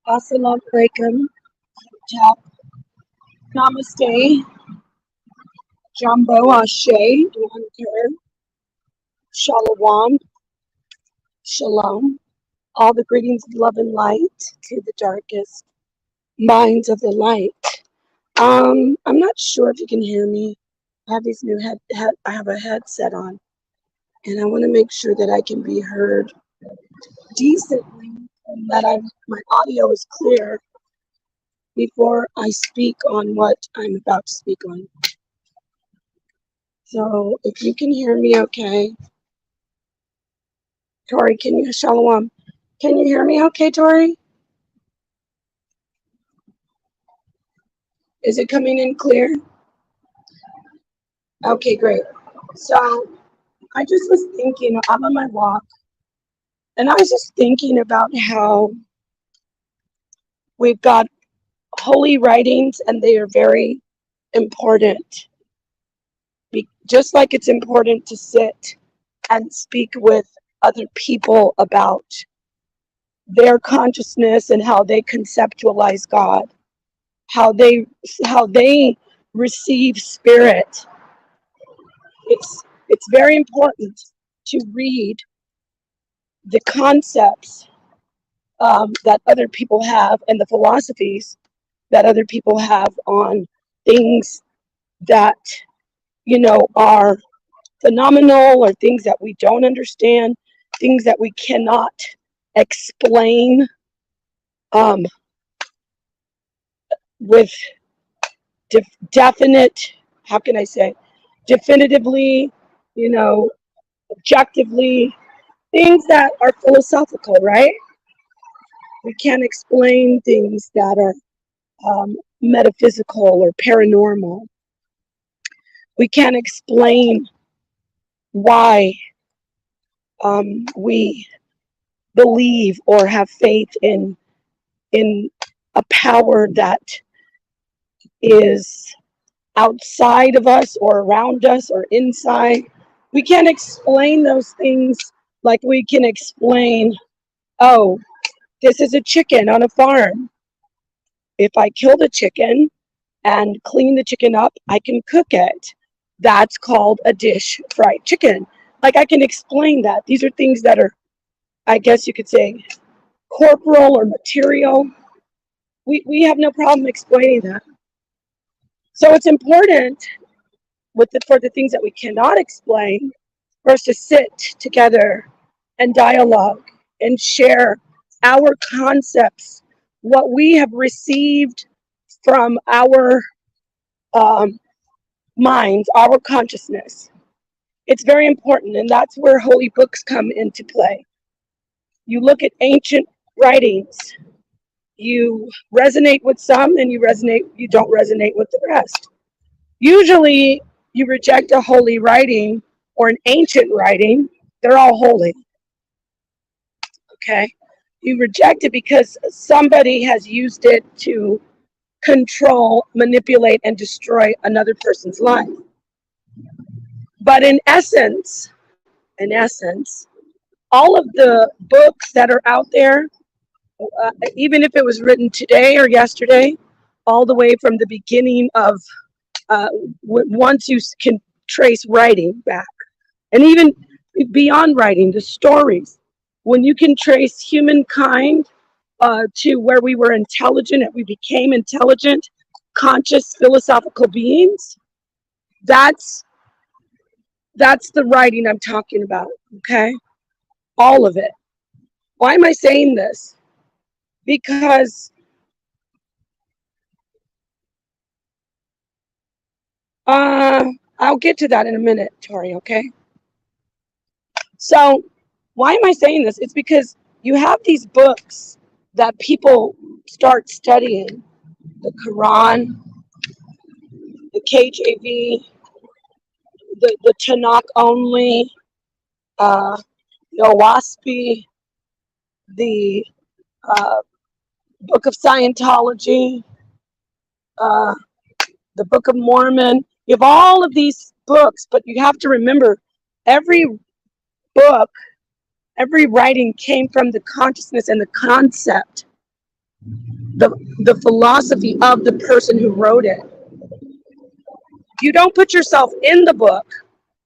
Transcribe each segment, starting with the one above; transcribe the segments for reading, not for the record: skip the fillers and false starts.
Assalamu alaikum, tap, namaste, jumbo ashe, shalom, shalom. All the greetings of love and light to the darkest minds of the light. I'm not sure if you can hear me. I have these new I have a headset on, and I want to make sure that I can be heard decently and that my audio is clear before I speak on what I'm about to speak on. So if you can hear me okay. Tori, Shalom. Can you hear me okay, Tori? Is it coming in clear? Okay, great. So I just was thinking, I'm on my walk, and I was just thinking about how we've got holy writings, and they are very important. Just like it's important to sit and speak with other people about their consciousness and how they conceptualize God, how they receive spirit. It's very important to read the concepts that other people have and the philosophies that other people have on things that are phenomenal, or things that we don't understand, things that we cannot explain with definite, how can I say, definitively, objectively, things that are philosophical, right? We can't explain things that are metaphysical or paranormal. We can't explain why we believe or have faith in a power that is outside of us or around us or inside. We can't explain those things like we can explain, oh, this is a chicken on a farm. If I kill the chicken and clean the chicken up, I can cook it. That's called a dish fried chicken. Like, I can explain that. These are things that are, I guess you could say, corporal or material. We have no problem explaining that. So it's important for the things that we cannot explain for us to sit together and dialogue and share our concepts, what we have received from our minds, our consciousness. It's very important, and that's where holy books come into play. You look at ancient writings, you resonate with some, and you don't resonate with the rest. Usually you reject a holy writing or an ancient writing. They're all holy. Okay? You reject it because somebody has used it to control, manipulate, and destroy another person's life. But in essence, all of the books that are out there, even if it was written today or yesterday, all the way from the beginning of once you can trace writing back, and even beyond writing, the stories, when you can trace humankind to where we were intelligent and we became intelligent, conscious, philosophical beings, that's the writing I'm talking about. Okay, all of it. Why am I saying this? Because I'll get to that in a minute, Tori, okay? So why am I saying this? It's because you have these books that people start studying, the Quran, the KJV, the Tanakh only, the Oahspe, the Book of Scientology, the Book of Mormon. You have all of these books, but you have to remember, every book, every writing came from the consciousness and the concept the philosophy of the person who wrote it. You don't put yourself in the book,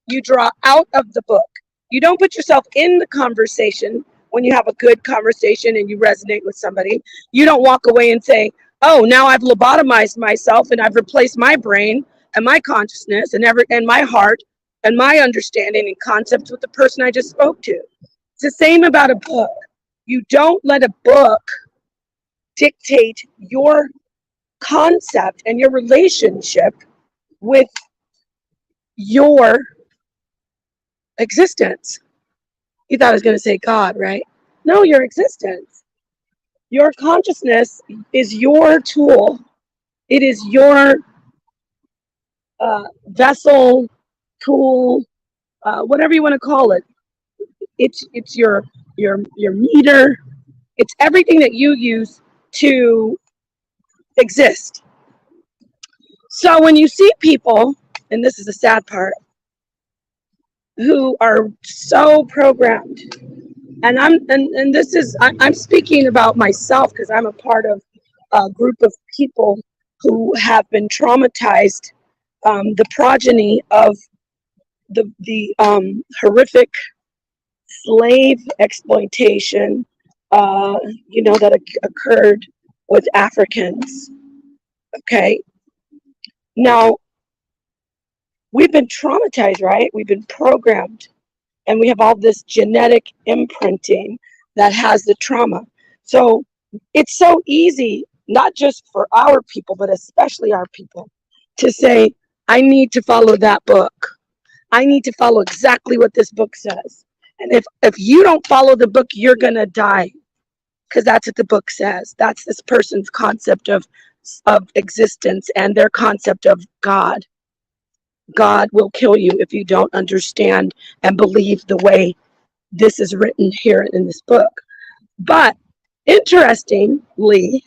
you draw out of the book. You don't put yourself in the conversation when you have a good conversation and you resonate with somebody. You don't walk away and say, oh, now I've lobotomized myself and I've replaced my brain and my consciousness and my heart and my understanding and concepts with the person I just spoke to. It's the same about a book. You don't let a book dictate your concept and your relationship with your existence. You thought I was going to say God, right? No, your existence. Your consciousness is your tool. It is your vessel, tool, whatever you want to call it. It's your meter. It's everything that you use to exist. So when you see people, and this is the sad part, who are so programmed, and I'm speaking about myself because I'm a part of a group of people who have been traumatized, the progeny of the horrific slave exploitation, that occurred with Africans. Okay, now we've been traumatized, right? We've been programmed, and we have all this genetic imprinting that has the trauma. So it's so easy, not just for our people, but especially our people, to say, I need to follow that book. I need to follow exactly what this book says. And if you don't follow the book, you're going to die, because that's what the book says. That's this person's concept of existence and their concept of God. God will kill you if you don't understand and believe the way this is written here in this book. But interestingly,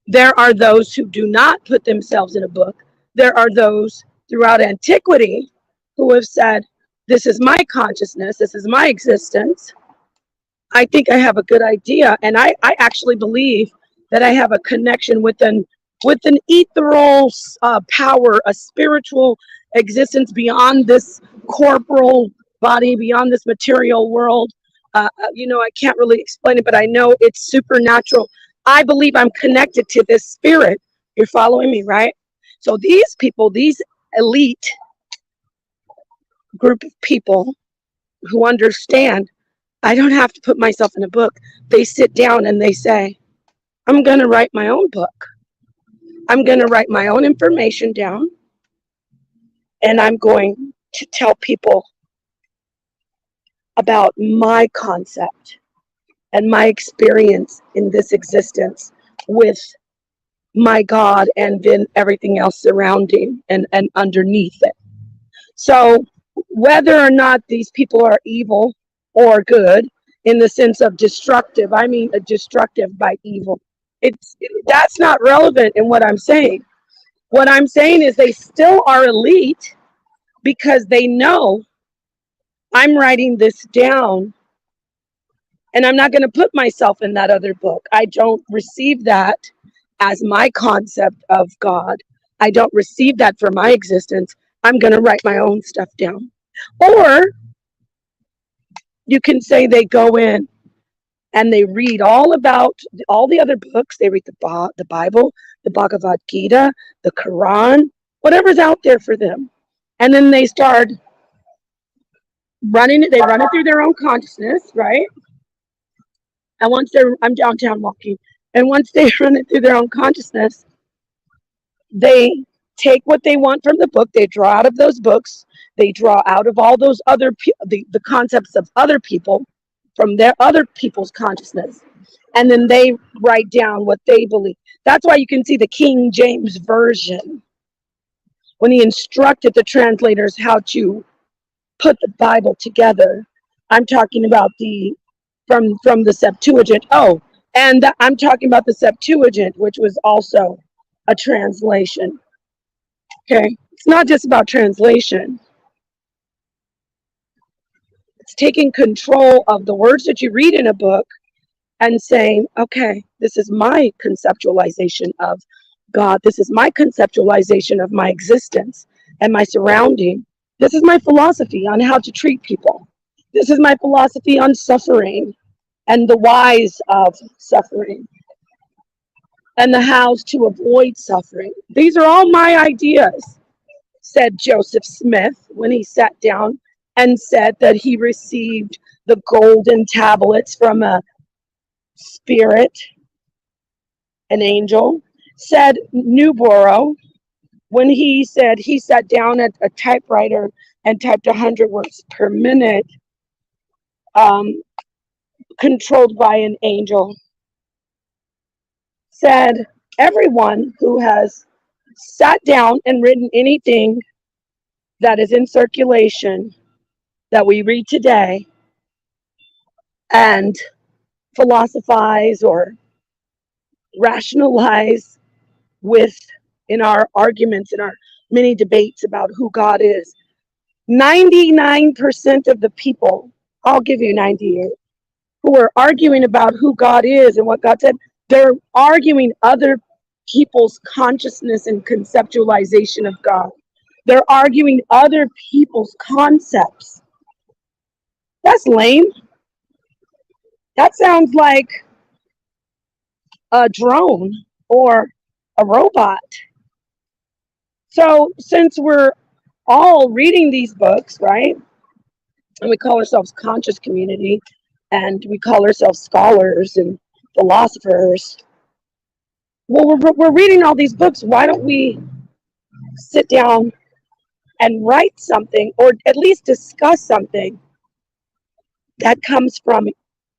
there are those who do not put themselves in a book. There are those throughout antiquity who have said, this is my consciousness, this is my existence. I think I have a good idea, and I actually believe that I have a connection with an ethereal power, a spiritual existence beyond this corporal body, beyond this material world. I can't really explain it, but I know it's supernatural. I believe I'm connected to this spirit. You're following me, right? So these people, these elite group of people who understand, I don't have to put myself in a book. They sit down and they say, I'm going to write my own book. I'm going to write my own information down, and I'm going to tell people about my concept and my experience in this existence with my God and then everything else surrounding and underneath it. So whether or not these people are evil or good in the sense of destructive, I mean destructive by evil, that's not relevant in what I'm saying. What I'm saying is they still are elite because they know I'm writing this down, and I'm not going to put myself in that other book. I don't receive that as my concept of God. I don't receive that for my existence. I'm going to write my own stuff down. Or you can say they go in and they read all about all the other books. They read the Bible, the Bhagavad Gita, the Quran, whatever's out there for them. And then they start run it through their own consciousness, right? And I'm downtown walking, and once they run it through their own consciousness, they take what they want from the book, they draw out of those books, they draw out of all those other the concepts of other people from their other people's consciousness, and then they write down what they believe. That's why you can see the King James Version, when he instructed the translators how to put the Bible together. I'm talking about from the Septuagint. Oh, and I'm talking about the Septuagint, which was also a translation. Okay, it's not just about translation. It's taking control of the words that you read in a book and saying, okay, this is my conceptualization of God. This is my conceptualization of my existence and my surrounding. This is my philosophy on how to treat people. This is my philosophy on suffering and the whys of suffering and the hows to avoid suffering. These are all my ideas, said Joseph Smith when he sat down and said that he received the golden tablets from a spirit, an angel. Said Newborough when he said he sat down at a typewriter and typed 100 words per minute, controlled by an angel. Said everyone who has sat down and written anything that is in circulation that we read today and philosophize or rationalize with in our arguments, in our many debates about who God is. 99% of the people, I'll give you 98, who are arguing about who God is and what God said, they're arguing other people's consciousness and conceptualization of God. They're arguing other people's concepts. That's lame. That sounds like a drone or a robot. So since we're all reading these books, right, and we call ourselves conscious community, and we call ourselves scholars and philosophers, well, we're reading all these books. Why don't we sit down and write something, or at least discuss something that comes from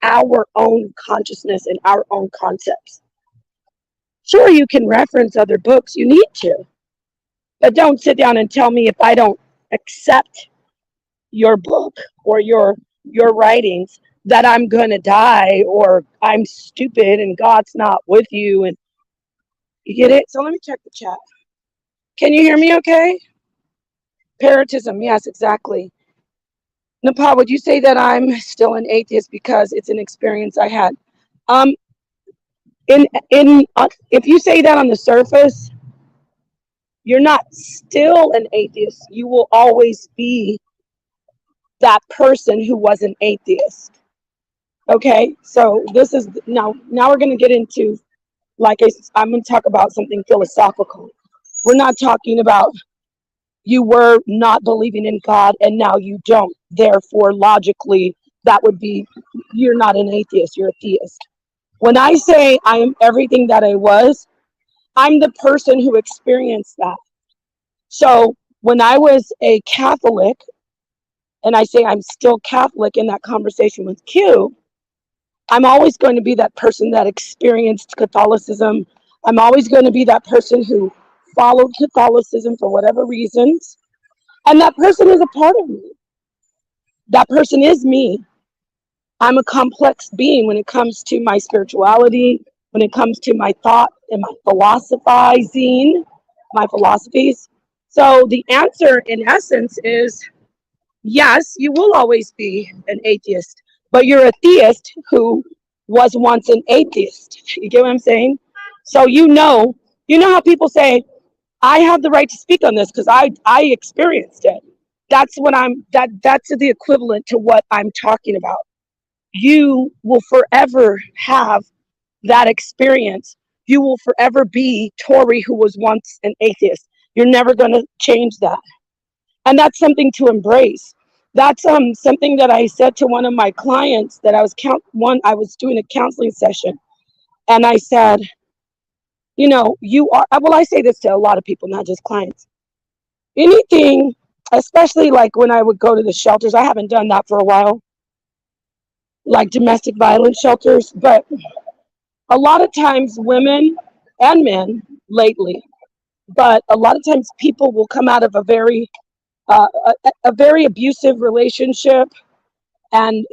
our own consciousness and our own concepts? Sure, you can reference other books, you need to, but don't sit down and tell me if I don't accept your book or your writings that I'm gonna die or I'm stupid and God's not with you. And you get it? So let me check the chat. Can you hear me okay? Parrotism, yes, exactly. Napah, would you say that I'm still an atheist because it's an experience I had? If you say that on the surface, you're not still an atheist. You will always be that person who was an atheist. Okay, so this is now we're going to get into, like I'm going to talk about something philosophical. We're not talking about you were not believing in God and now you don't. Therefore, logically, that would be you're not an atheist, you're a theist. When I say I am everything that I was, I'm the person who experienced that. So when I was a Catholic, and I say I'm still Catholic in that conversation with Q, I'm always going to be that person that experienced Catholicism. I'm always going to be that person who followed Catholicism for whatever reasons. And that person is a part of me. That person is me. I'm a complex being when it comes to my spirituality, when it comes to my thought and my philosophizing, my philosophies. So the answer in essence is yes, you will always be an atheist, but you're a theist who was once an atheist. You get what I'm saying? So you know how people say, I have the right to speak on this because I experienced it. That's what that's the equivalent to what I'm talking about. You will forever have that experience. You will forever be Tori, who was once an atheist. You're never going to change that. And that's something to embrace. That's something that I said to one of my clients that I was doing a counseling session, and I said, you are, well, I say this to a lot of people, not just clients. Anything, especially like when I would go to the shelters, I haven't done that for a while, like domestic violence shelters, but a lot of times women and men lately, but a lot of times people will come out of a very abusive relationship, and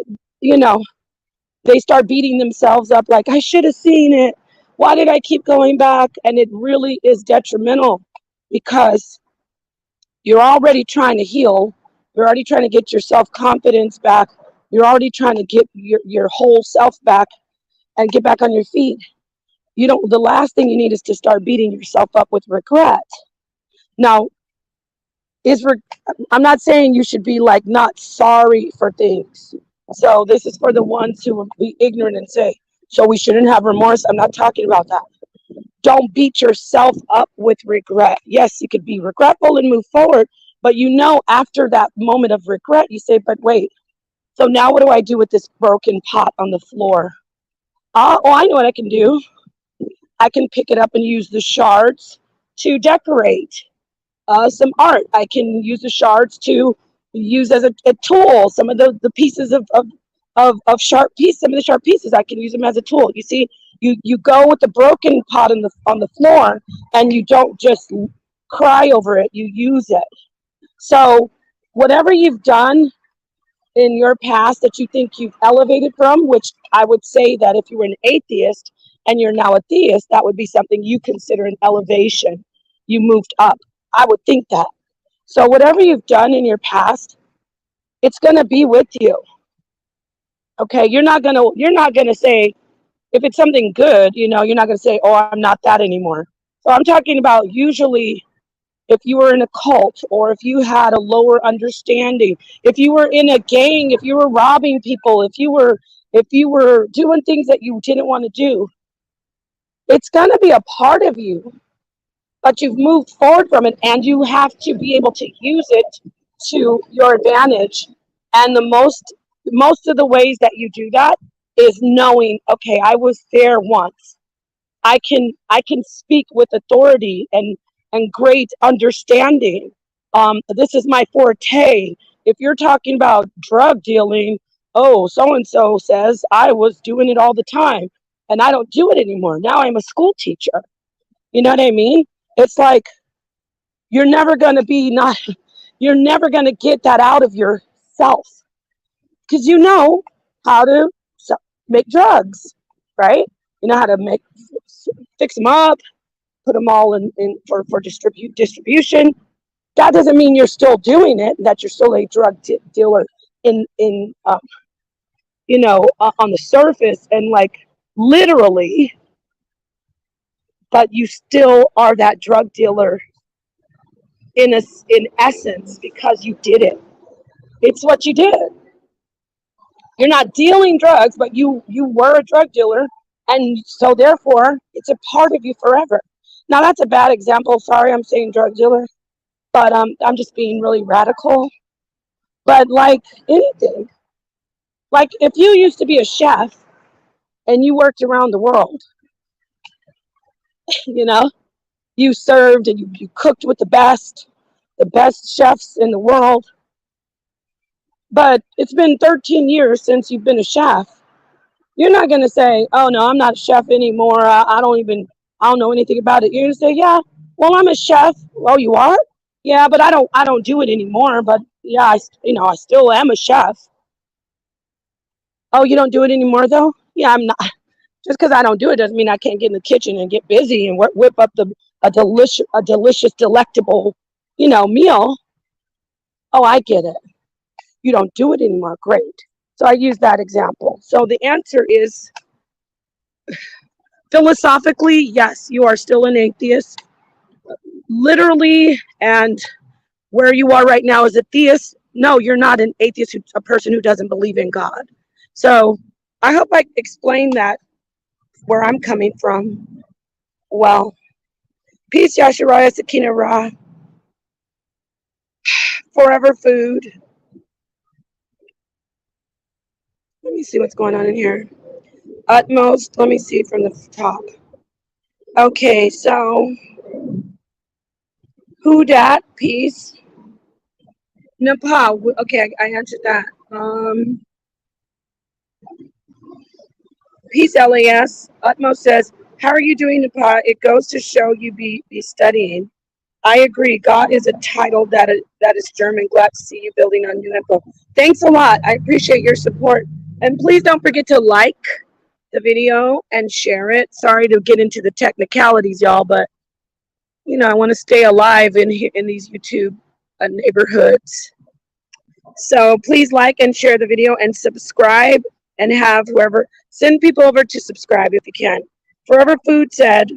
they start beating themselves up like, I should have seen it, why did I keep going back? And it really is detrimental because you're already trying to heal, you're already trying to get your self-confidence back, you're already trying to get your whole self back, and get back on your feet. The last thing you need is to start beating yourself up with regret. Now, I'm not saying you should be like not sorry for things. So this is for the ones who will be ignorant and say, so we shouldn't have remorse. I'm not talking about that. Don't beat yourself up with regret. Yes, you could be regretful and move forward, but after that moment of regret, you say, but wait, so now what do I do with this broken pot on the floor? I know what I can do. I can pick it up and use the shards to decorate some art. I can use the shards to use as a tool. Some of the pieces of sharp pieces, some of the sharp pieces, I can use them as a tool. You see, you go with the broken pot on the floor, and you don't just cry over it. You use it. So whatever you've done in your past that you think you've elevated from, which I would say that if you were an atheist and you're now a theist, that would be something you consider an elevation. You moved up. I would think that. So whatever you've done in your past, it's going to be with you. Okay, you're not going to say, if it's something good, you're not going to say, oh, I'm not that anymore. So I'm talking about usually if you were in a cult, or if you had a lower understanding, if you were in a gang, if you were robbing people, if you were doing things that you didn't want to do, it's going to be a part of you, but you've moved forward from it, and you have to be able to use it to your advantage. And the most of the ways that you do that is knowing, okay, I was there once. I can speak with authority and great understanding. This is my forte. If you're talking about drug dealing, oh, so and so says I was doing it all the time, and I don't do it anymore. Now I'm a school teacher. You know what I mean? It's like you're never going to get that out of yourself, because you know how to make drugs, right? You know how to fix them up, put them all in for distribution. That doesn't mean you're still doing it, that you're still a drug dealer on the surface and like literally, but you still are that drug dealer in essence, because you did it. It's what you did. You're not dealing drugs, but you were a drug dealer, and so therefore it's a part of you forever. Now that's a bad example. Sorry, I'm saying drug dealer, but I'm just being really radical. But like anything, like if you used to be a chef and you worked around the world, you served and you cooked with the best chefs in the world, but it's been 13 years since you've been a chef. You're not going to say, oh no, I'm not a chef anymore. I don't know anything about it. You're going to say, yeah, well, I'm a chef. Oh, you are? Yeah, but I don't do it anymore. But yeah, I still am a chef. Oh, you don't do it anymore though? Yeah, I'm not. Just because I don't do it doesn't mean I can't get in the kitchen and get busy and whip up a delicious, delectable, meal. Oh, I get it. You don't do it anymore. Great. So I use that example. So the answer is, philosophically, yes, you are still an atheist. Literally, and where you are right now as a theist, no, you're not an atheist, a person who doesn't believe in God. So I hope I explained that, where I'm coming from. Well, peace, Yasharaya, Sakina Ra, forever food. Let me see what's going on in here. Utmost, let me see from the top. Okay, so who dat? Peace. Nepal. Okay, I answered that. Peace, LAS. Utmost says, how are you doing, Nepal? It goes to show you be studying. I agree. God is a title that is German. Glad to see you building on new info. Thanks a lot. I appreciate your support. And please don't forget to like the video and share it. Sorry to get into the technicalities, y'all, but I want to stay alive in these YouTube neighborhoods. So please like and share the video and subscribe and have whoever, send people over to subscribe if you can. Forever Food said,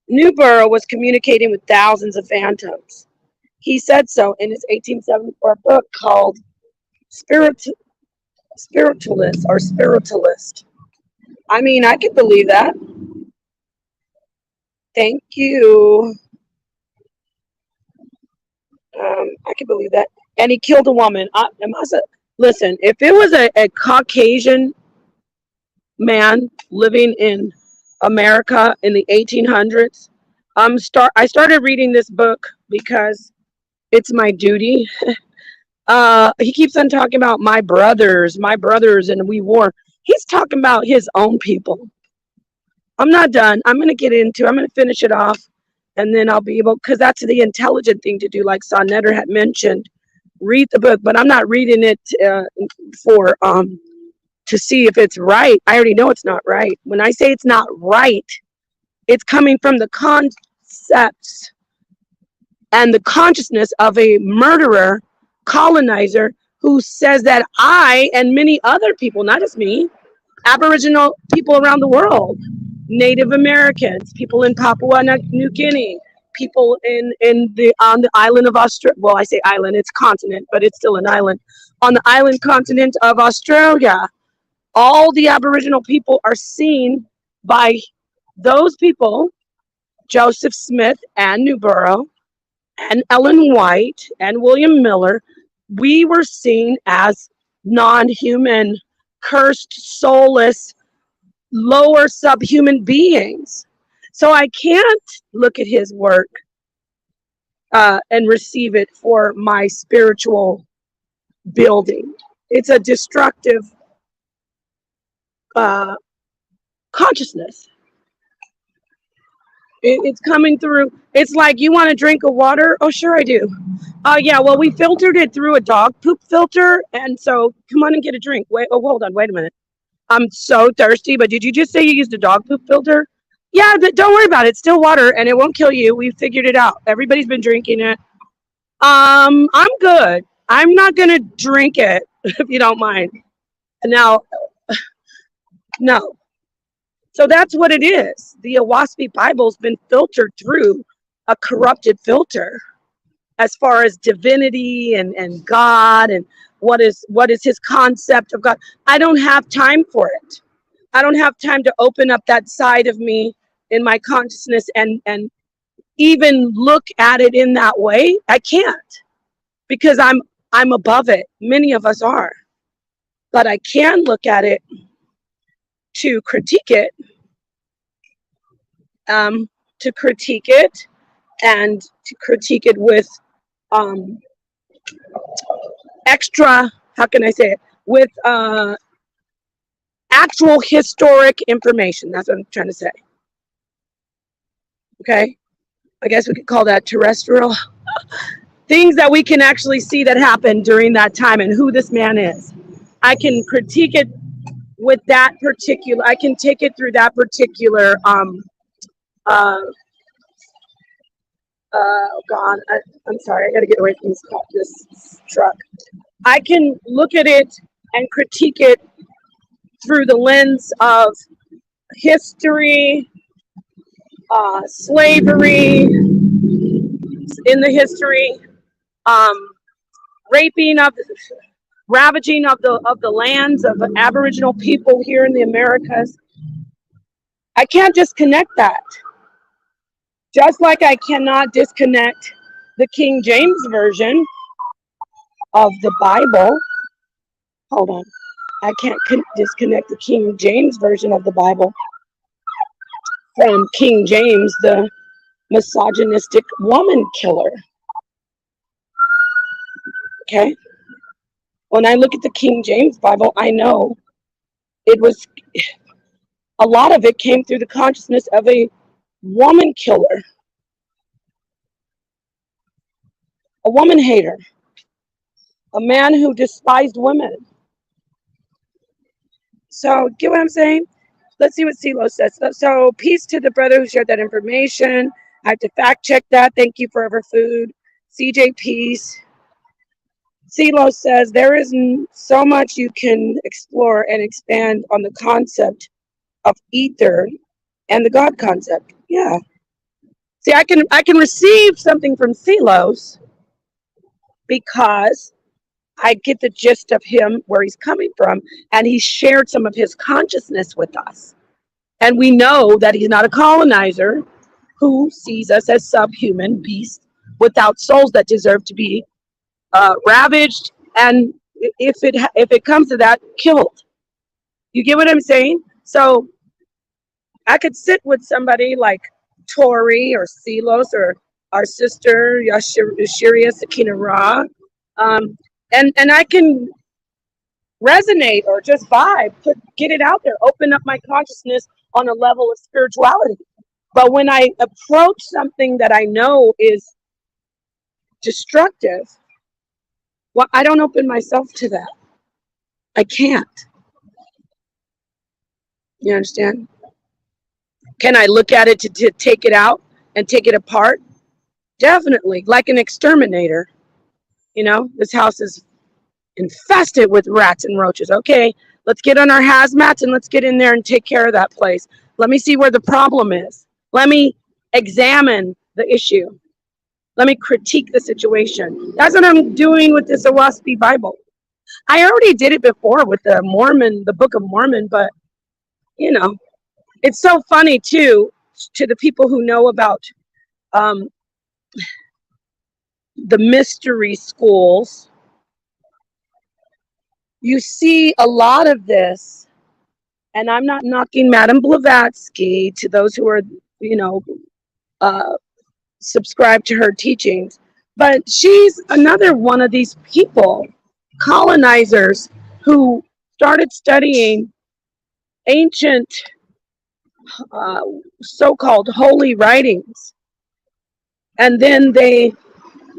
Newborough was communicating with thousands of phantoms. He said so in his 1874 book called Spiritualist. I mean, I can believe that. Thank you. I can believe that. And he killed a woman. Listen, if it was a Caucasian man living in America in the 1800s, I started reading this book because it's my duty. He keeps on talking about my brothers, and we war. He's talking about his own people. I'm not done. I'm going to finish it off, and then I'll be able, because that's the intelligent thing to do, like Sonetter had mentioned. Read the book, but I'm not reading it to see if it's right. I already know it's not right. When I say it's not right, it's coming from the concepts and the consciousness of a murderer, colonizer, who says that I and many other people, not just me, Aboriginal people around the world, Native Americans, people in Papua New Guinea, people on the island of Australia. Well, I say island, it's continent, but it's still an island. On the island continent of Australia, all the Aboriginal people are seen by those people, Joseph Smith and Newborough and Ellen White and William Miller. We were seen as non-human, cursed, soulless, lower subhuman beings. So I can't look at his work and receive it for my spiritual building. It's a destructive consciousness. It's coming through. It's like, you want a drink of water? Oh, sure I do. Yeah, well, we filtered it through a dog poop filter, and so come on and get a drink. Wait, oh, hold on, wait a minute. I'm so thirsty, but did you just say you used a dog poop filter? Yeah, don't worry about it. It's still water, and it won't kill you. We figured it out. Everybody's been drinking it. I'm good. I'm not gonna drink it if you don't mind. Now, no. So that's what it is. The Oahspe Bible's been filtered through a corrupted filter as far as divinity and God and what is his concept of God. I don't have time for it. I don't have time to open up that side of me in my consciousness and even look at it in that way. I can't, because I'm above it. Many of us are. But I can look at it to critique it, and to critique it with extra, how can I say it, with actual historic information. That's what I'm trying to say. Okay, I guess we could call that terrestrial. Things that we can actually see that happened during that time and who this man is. I can critique it with that particular, I can take it through that particular oh God, I'm sorry, I gotta get away from this truck. I can look at it and critique it through the lens of history, slavery in the history, ravaging of the lands of the Aboriginal people here in the Americas. I can't disconnect that. Just like I cannot disconnect the King James Version of the Bible. Hold on. I can't disconnect the King James Version of the Bible from King James, the misogynistic woman killer. Okay? When I look at the King James Bible, I know a lot of it came through the consciousness of a woman killer, a woman hater, a man who despised women. So, get what I'm saying? Let's see what CeeLo says. So, peace to the brother who shared that information. I have to fact check that. Thank you, Forever Food. CJ, peace. CeeLo says there is so much you can explore and expand on the concept of ether and the God concept. Yeah. See, I can receive something from CeeLo's because I get the gist of him, where he's coming from, and he shared some of his consciousness with us. And we know that he's not a colonizer who sees us as subhuman beasts without souls that deserve to be ravaged, and if it comes to that, killed. You get what I'm saying? So I could sit with somebody like Tori or Silos or our sister Yashiria Sakina Ra, and I can resonate or just vibe, get it out there, open up my consciousness on a level of spirituality. But when I approach something that I know is destructive, well, I don't open myself to that. I can't. You understand? Can I look at it to take it out and take it apart? Definitely, like an exterminator. You know, this house is infested with rats and roaches. Okay, let's get on our hazmats and let's get in there and take care of that place. Let me see where the problem is. Let me examine the issue. Let me critique the situation. That's what I'm doing with this Oahspe Bible. I already did it before with the Mormon, the Book of Mormon, but you know, it's so funny too, to the people who know about the mystery schools. You see a lot of this, and I'm not knocking Madame Blavatsky, to those who are, you know, subscribed to her teachings, but she's another one of these people, colonizers, who started studying ancient so-called holy writings, and then they,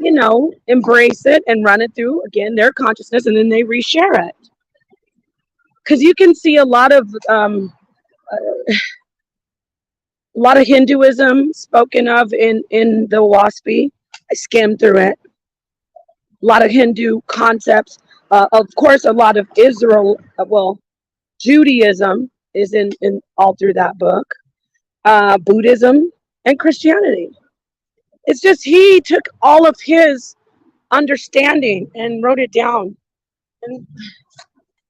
you know, embrace it and run it through again their consciousness, and then they reshare it. Because you can see a lot of Hinduism spoken of in the Oahspe. I skimmed through it. A lot of Hindu concepts. Of course, a lot of Judaism is in all through that book. Buddhism and Christianity. It's just he took all of his understanding and wrote it down. And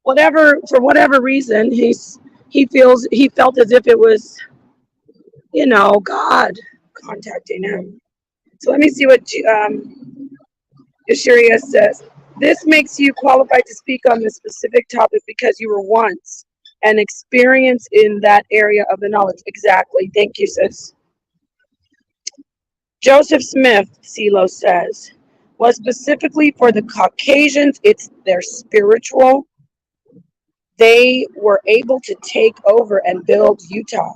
for whatever reason, he felt as if it was, you know, God contacting him. So let me see what Yashiria says. This makes you qualified to speak on this specific topic because you were once an experience in that area of the knowledge. Exactly. Thank you, sis. Joseph Smith, CeeLo says, was specifically for the Caucasians, it's their spiritual. They were able to take over and build Utah.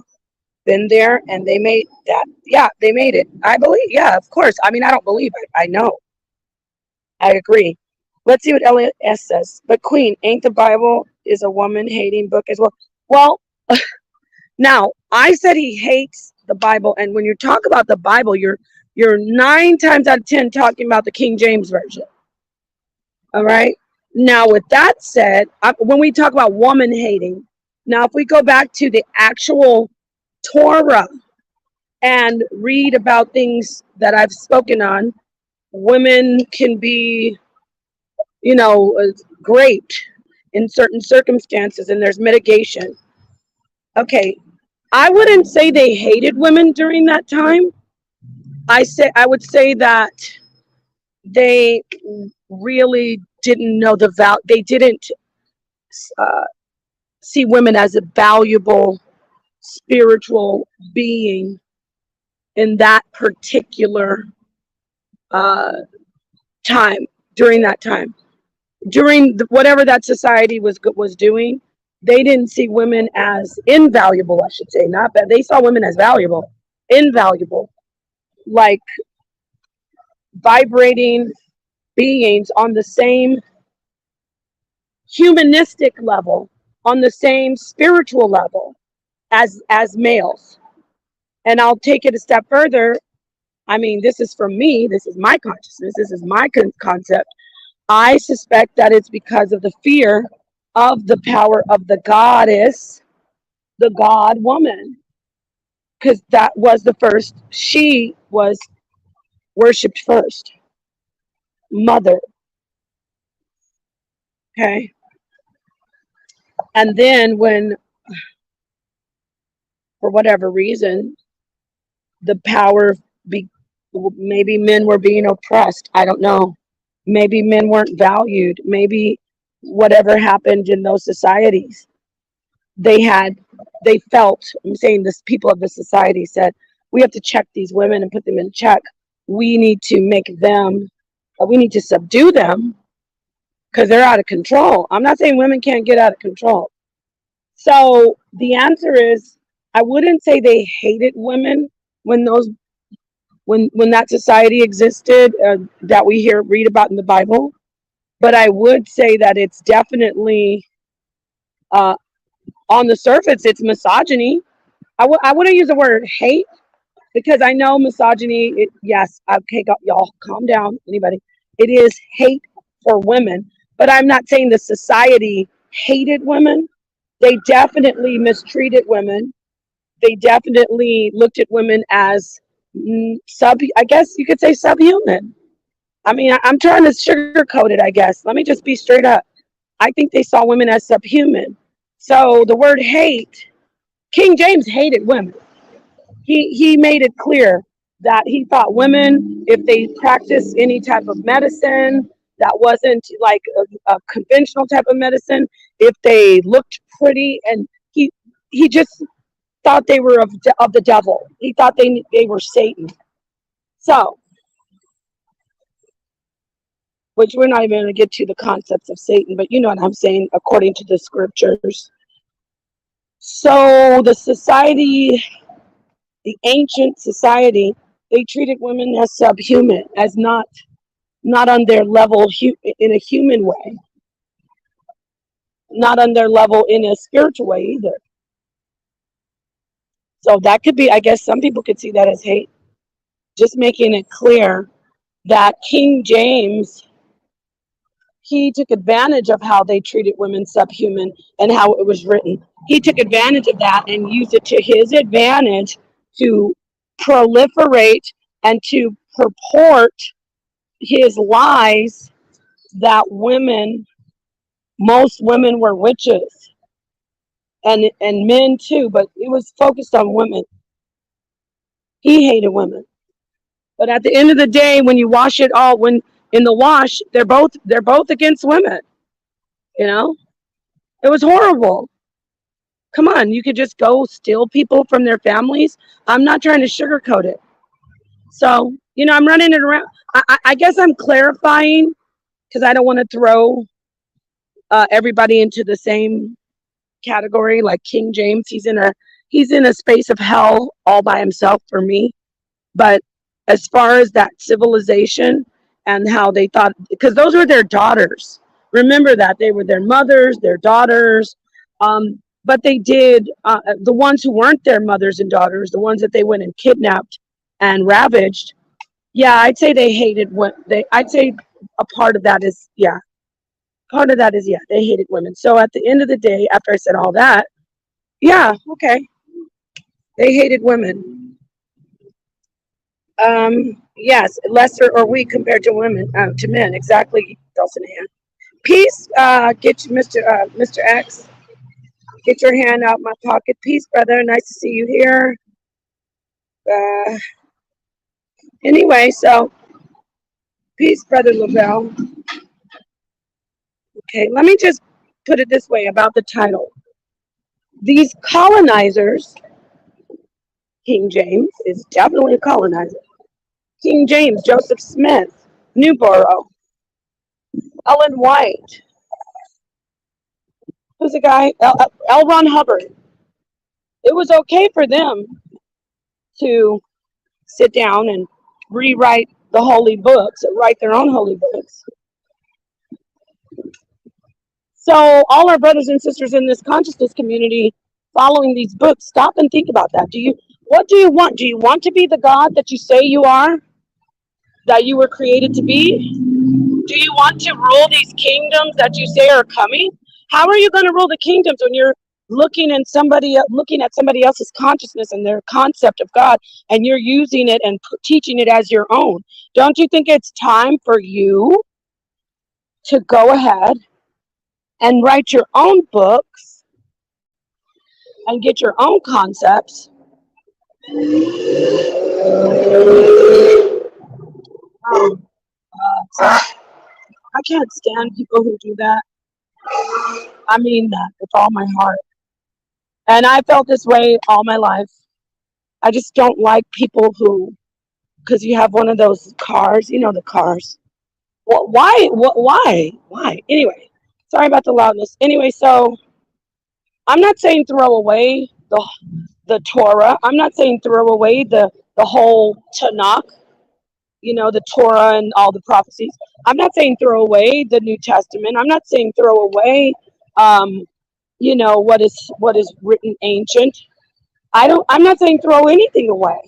Been there, and they made that. Yeah, they made it. I believe. Yeah, of course. I mean, I don't believe it. I know. I agree. Let's see what Elliot S says. But Queen, ain't the Bible is a woman-hating book as well? Well, now, I said he hates the Bible, and when you talk about the Bible, you're 9 times out of 10 talking about the King James Version. All right? Now, with that said, when we talk about woman-hating, now, if we go back to the actual Torah and read about things that I've spoken on, women can be, you know, great in certain circumstances, and there's mitigation. Okay, I wouldn't say they hated women during that time. I would say that they really didn't know the value. They didn't see women as a valuable spiritual being in that particular time. During that time, during whatever that society was doing, they didn't see women as invaluable. I should say, not bad. They saw women as valuable, invaluable, like vibrating beings on the same humanistic level, on the same spiritual level as males. And I'll take it a step further. I mean, this is from me. This is my consciousness. This is my concept. I suspect that it's because of the fear of the power of the goddess, the god woman, because that was the first, she was worshipped first, mother. Okay. And then when, for whatever reason, the power, be, maybe men were being oppressed. I don't know. Maybe men weren't valued. Maybe whatever happened in those societies, they felt, I'm saying this, people of the society said, we have to check these women and put them in check. We need to make them, we need to subdue them because they're out of control. I'm not saying women can't get out of control. So the answer is, I wouldn't say they hated women when those, when that society existed, that we read about in the Bible. But I would say that it's definitely, on the surface, it's misogyny. I wouldn't use the word hate, because I know misogyny, yes, okay, y'all calm down, anybody. It is hate for women, but I'm not saying the society hated women. They definitely mistreated women. They definitely looked at women as I guess you could say subhuman. I mean, I'm trying to sugarcoat it, I guess. Let me just be straight up. I think they saw women as subhuman. So the word hate, King James hated women. He made it clear that he thought women, if they practiced any type of medicine that wasn't like a conventional type of medicine, if they looked pretty, and he just thought they were of the devil. He thought they were Satan. So, which we're not even going to get to the concepts of Satan, but you know what I'm saying, according to the scriptures. So the society, the ancient society, they treated women as subhuman, as not on their level in a human way, not on their level in a spiritual way either. So that could be, I guess some people could see that as hate. Just making it clear that King James, he took advantage of how they treated women subhuman and how it was written. He took advantage of that and used it to his advantage to proliferate and to purport his lies that most women were witches, and men too, but it was focused on women. He hated women. But at the end of the day, when you wash it all, when in the wash, they're both against women. You know, it was horrible. Come on, you could just go steal people from their families. I'm not trying to sugarcoat it. So, you know, I'm running it around. I guess I'm clarifying because I don't want to throw everybody into the same category like King James. He's in a space of hell all by himself for me. But as far as that civilization and how they thought, because those were their daughters. Remember that they were their mothers, their daughters. But they did, the ones who weren't their mothers and daughters, the ones that they went and kidnapped and ravaged. Yeah, I'd say they hated I'd say a part of that is, yeah. Part of that is, yeah, they hated women. So at the end of the day, after I said all that, yeah, okay. They hated women. Yes, lesser or weak compared to women, to men. Exactly, Dulcinea. Peace, get you, Mr. X. Get your hand out my pocket. Peace, brother. Nice to see you here. Anyway, so peace, brother Lavelle. Okay, let me just put it this way about the title. These colonizers, King James is definitely a colonizer. King James, Joseph Smith, Newborough, Ellen White. Who's the guy? L. Ron Hubbard. It was okay for them to sit down and rewrite the holy books, write their own holy books. So all our brothers and sisters in this consciousness community following these books, stop and think about that. What do you want? Do you want to be the God that you say you are? That you were created to be? Do you want to rule these kingdoms that you say are coming? How are you going to rule the kingdoms when you're looking at somebody else's consciousness and their concept of God, and you're using it and teaching it as your own? Don't you think it's time for you to go ahead and write your own books and get your own concepts? I can't stand people who do that. I mean that with all my heart. And I felt this way all my life. I just don't like people who, because you have one of those cars, you know, the cars. Well, why? Why? Anyway, sorry about the loudness. Anyway, so I'm not saying throw away the Torah. I'm not saying throw away the whole Tanakh, you know, the Torah and all the prophecies. I'm not saying throw away the New Testament. I'm not saying throw away, you know, what is written ancient. I'm not saying throw anything away.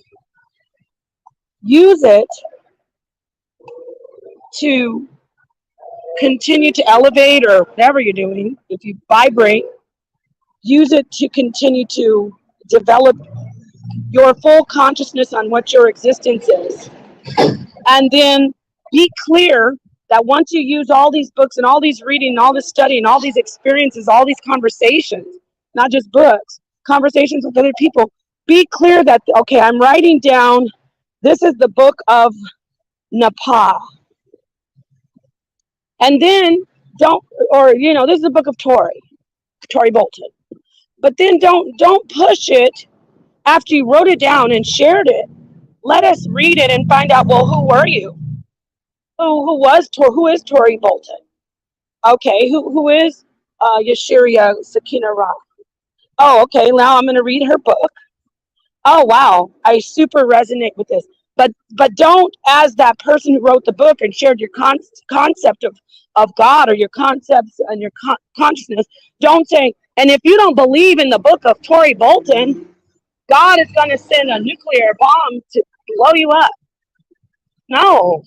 Use it to continue to elevate, or whatever you're doing. If you vibrate, use it to continue to develop your full consciousness on what your existence is. And then be clear that once you use all these books and all these reading and all this study and all these experiences, all these conversations, not just books, conversations with other people, be clear that, okay, I'm writing down, this is the book of Napah. And then don't, or, you know, this is the book of Tory Bolton. But then don't push it after you wrote it down and shared it. Let us read it and find out, well, who were you? Who is Tory Bolton? Okay, who is Yashiria Sakina Ra? Oh, okay, now I'm going to read her book. Oh, wow, I super resonate with this. But don't, as that person who wrote the book and shared your concept of God, or your concepts and your consciousness, don't say, and if you don't believe in the book of Tory Bolton, God is going to send a nuclear bomb to blow you up. No,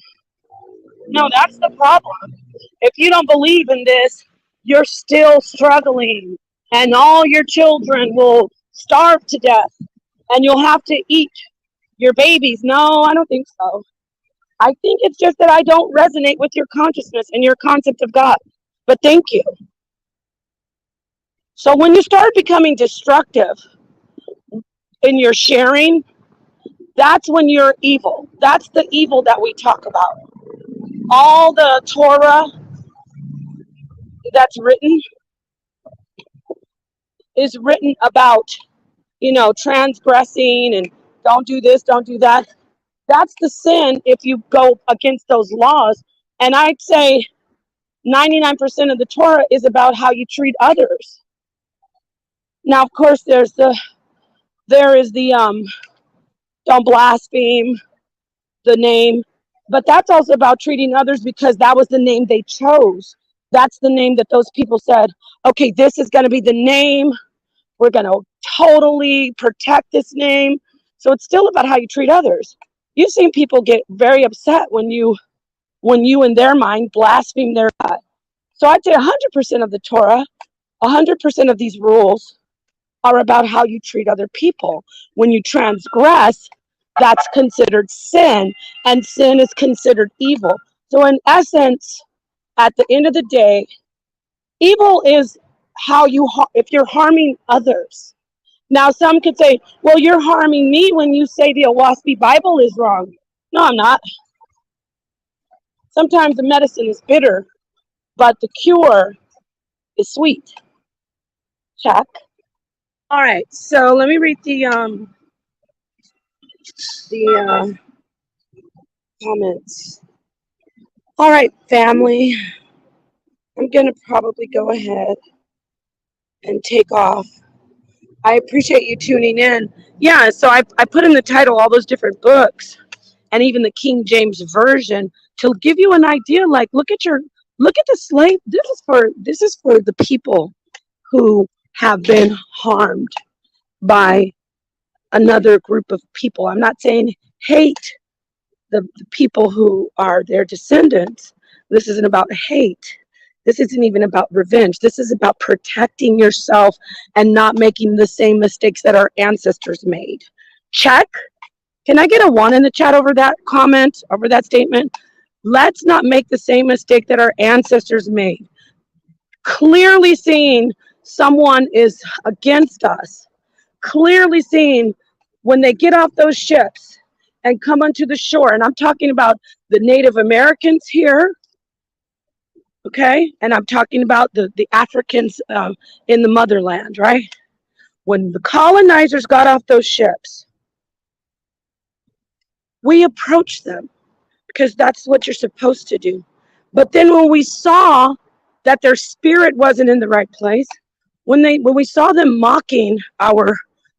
that's the problem. If you don't believe in this, you're still struggling, and all your children will starve to death, and you'll have to eat your babies. No, I don't think so. I think it's just that I don't resonate with your consciousness and your concept of God. But thank you. So when you start becoming destructive in your sharing, that's when you're evil. That's the evil that we talk about. All the Torah that's written is written about, you know, transgressing and don't do this, don't do that. That's the sin if you go against those laws. And I'd say 99% of the Torah is about how you treat others. Now, of course, there is the don't blaspheme the name, but that's also about treating others because that was the name they chose. That's the name that those people said, okay, this is going to be the name. We're going to totally protect this name. So it's still about how you treat others. You've seen people get very upset when you in their mind blaspheme their God. So I'd say 100% of the Torah, 100% of these rules are about how you treat other people. When you transgress, that's considered sin, and sin is considered evil. So in essence, at the end of the day, evil is how if you're harming others. Now, some could say, well, you're harming me when you say the Oahspe Bible is wrong. No, I'm not. Sometimes the medicine is bitter, but the cure is sweet. Check. All right, so let me read the comments. All right, family. I'm going to probably go ahead and take off. I appreciate you tuning in. Yeah, so I put in the title all those different books and even the King James Version to give you an idea. Like, look at the slave. This is for the people who have been harmed by another group of people. I'm not saying hate the people who are their descendants, This isn't about hate. This isn't even about revenge. This is about protecting yourself and not making the same mistakes that our ancestors made. Check. Can I get a 1 in the chat over that comment, over that statement? Let's not make the same mistake that our ancestors made. Clearly seeing someone is against us. Clearly seeing when they get off those ships and come onto the shore. And I'm talking about the Native Americans here. Okay, and I'm talking about the Africans in the motherland, right? When the colonizers got off those ships, we approached them because that's what you're supposed to do. But then when we saw that their spirit wasn't in the right place, when we saw them mocking our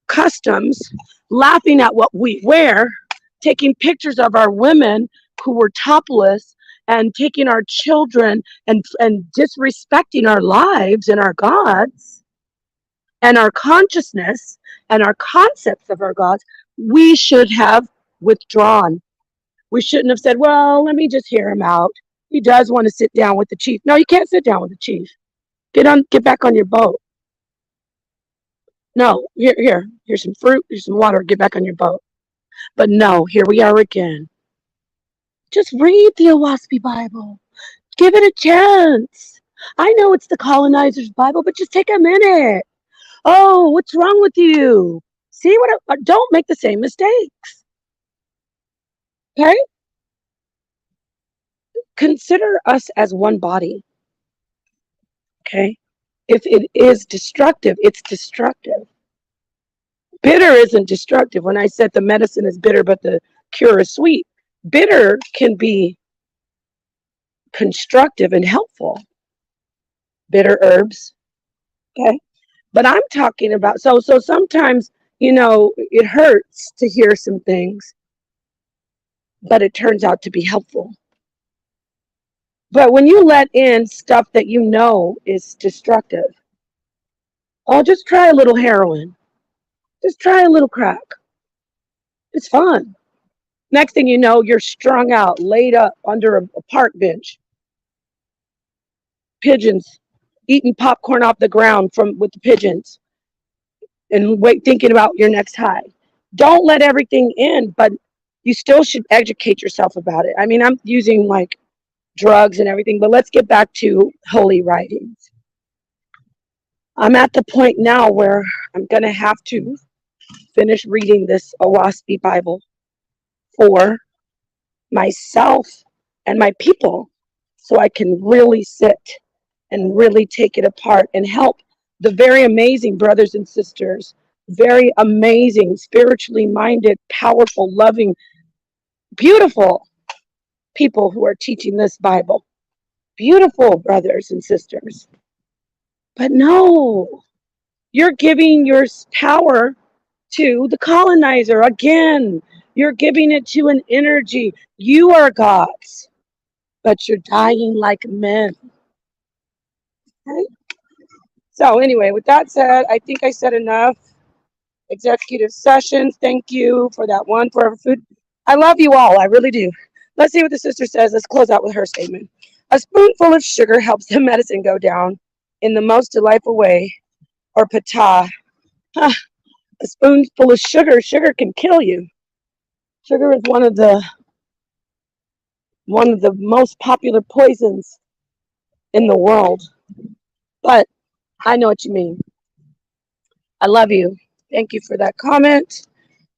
customs, laughing at what we wear, taking pictures of our women who were topless, and taking our children and disrespecting our lives and our gods and our consciousness and our concepts of our gods, we should have withdrawn. We shouldn't have said, well, let me just hear him out. He does want to sit down with the chief. No, you can't sit down with the chief. Get back on your boat. No, here's some fruit, here's some water, get back on your boat. But no, here we are again. Just read the Oahspe Bible. Give it a chance. I know it's the colonizer's Bible, but just take a minute. Oh, what's wrong with you? See don't make the same mistakes. Okay? Consider us as one body. Okay? If it is destructive, it's destructive. Bitter isn't destructive. When I said the medicine is bitter, but the cure is sweet, bitter can be constructive and helpful. Bitter herbs. Okay? But I'm talking about, so sometimes, it hurts to hear some things, but it turns out to be helpful. But when you let in stuff that you know is destructive, oh, just try a little heroin. Just try a little crack. It's fun. Next thing you know, you're strung out, laid up under a park bench. Pigeons, eating popcorn off the ground with the pigeons. And thinking about your next high. Don't let everything in, but you still should educate yourself about it. I mean, I'm using like drugs and everything, but let's get back to holy writings. I'm at the point now where I'm going to have to finish reading this Oahspe Bible for myself and my people so I can really sit and really take it apart and help the very amazing brothers and sisters, very amazing, spiritually minded, powerful, loving, beautiful people who are teaching this Bible. Beautiful brothers and sisters. But no, you're giving your power to the colonizer again. You're giving it to an energy. You are gods, but you're dying like men. Okay? So anyway, with that said, I think I said enough. Executive sessions, thank you for that one. Forever Food. I love you all, I really do. Let's see what the sister says. Let's close out with her statement. A spoonful of sugar helps the medicine go down in the most delightful way, or patah. A spoonful of sugar can kill you. Sugar is one of the most popular poisons in the world. But I know what you mean. I love you. Thank you for that comment.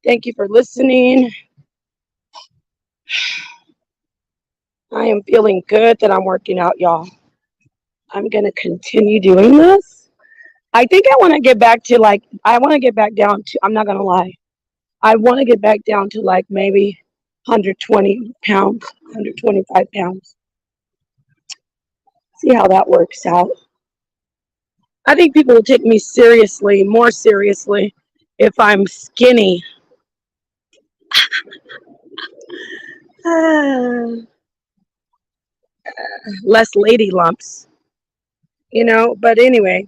Thank you for listening. I am feeling good that I'm working out, y'all. I'm going to continue doing this. I think I want to get back to down to, I'm not going to lie. I want to get back down to like maybe 120 pounds, 125 pounds. See how that works out. I think people will take me seriously, more seriously, if I'm skinny. Less lady lumps, but anyway,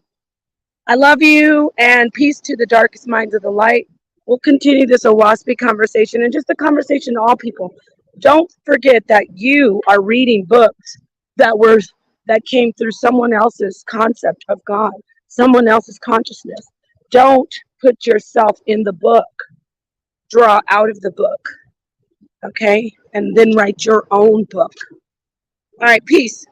I love you and peace to the darkest minds of the light. We'll continue this Oahspe conversation and just a conversation to all people. Don't forget that you are reading books that came through someone else's concept of God, someone else's consciousness. Don't put yourself in the book. Draw out of the book, okay? And then write your own book. All right, peace.